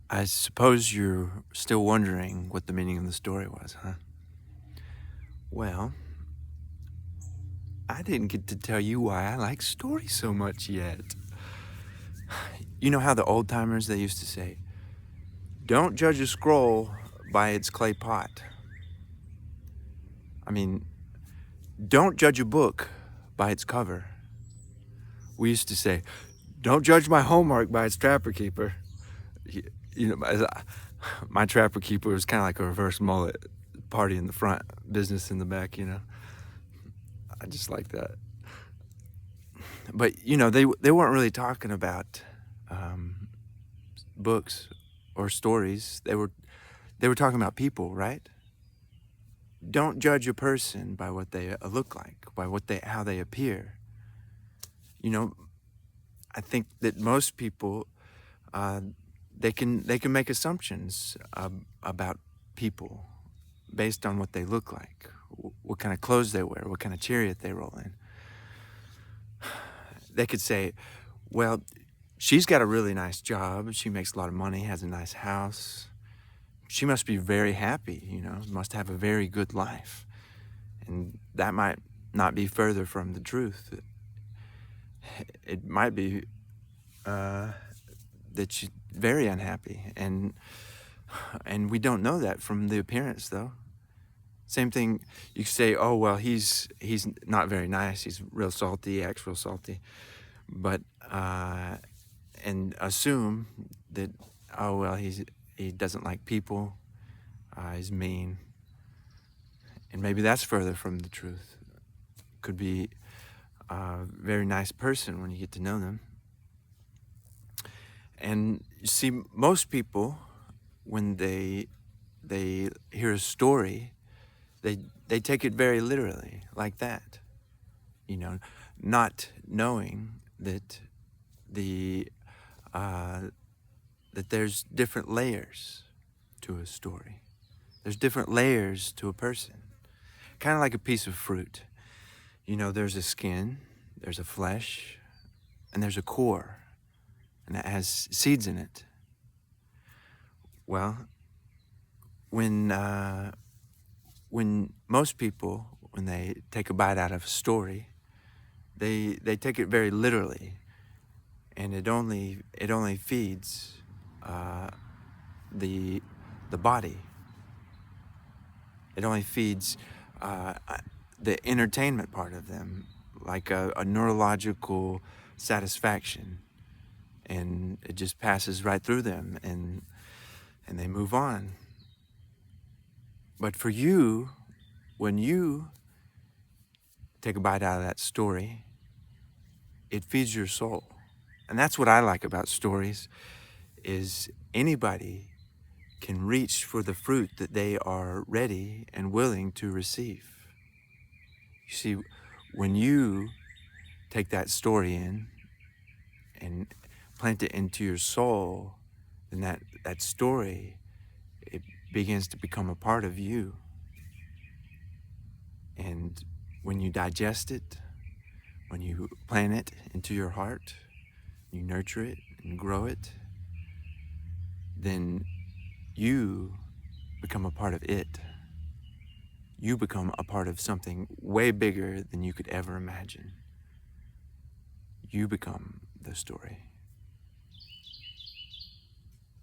I suppose you're still wondering what the meaning of the story was, huh? Well, I didn't get to tell you why I like stories so much yet. You know how the old timers, they used to say, don't judge a scroll by its clay pot. I mean, don't judge a book by its cover. We used to say, don't judge my homework by its trapper keeper. You know, my trapper keeper was kind of like a reverse mullet, party in the front, business in the back, you know. I just like that. But, you know, they weren't really talking about books or stories. They were talking about people, right? Don't judge a person by what they look like, by how they appear. You know, I think that most people they can make assumptions about people based on what they look like, what kind of clothes they wear, what kind of chariot they roll in. They could say, well, she's got a really nice job, she makes a lot of money, has a nice house, she must be very happy, you know, must have a very good life. And that might not be further from the truth. It might be that she's very unhappy, and we don't know that from the appearance, though. Same thing, you could say, oh, well, he's not very nice, he's real salty, acts real salty, but and assume that, oh, well, he doesn't like people, he's mean, and maybe that's further from the truth. Could be a very nice person when you get to know them. And you see, most people, when they hear a story, they take it very literally, like that, you know, not knowing that that there's different layers to a story. There's different layers to a person, kind of like a piece of fruit. You know, there's a skin, there's a flesh, and there's a core, and that has seeds in it. Well, when most people, when they take a bite out of a story, they take it very literally, and it only feeds the body. It only feeds the entertainment part of them, like a neurological satisfaction, and it just passes right through them, and they move on. But for you, when you take a bite out of that story, it feeds your soul. And that's what I like about stories, is anybody can reach for the fruit that they are ready and willing to receive. You see, when you take that story in and plant it into your soul, then that story, it begins to become a part of you. And when you digest it, when you plant it into your heart, you nurture it and grow it, then you become a part of it. You become a part of something way bigger than you could ever imagine. You become the story.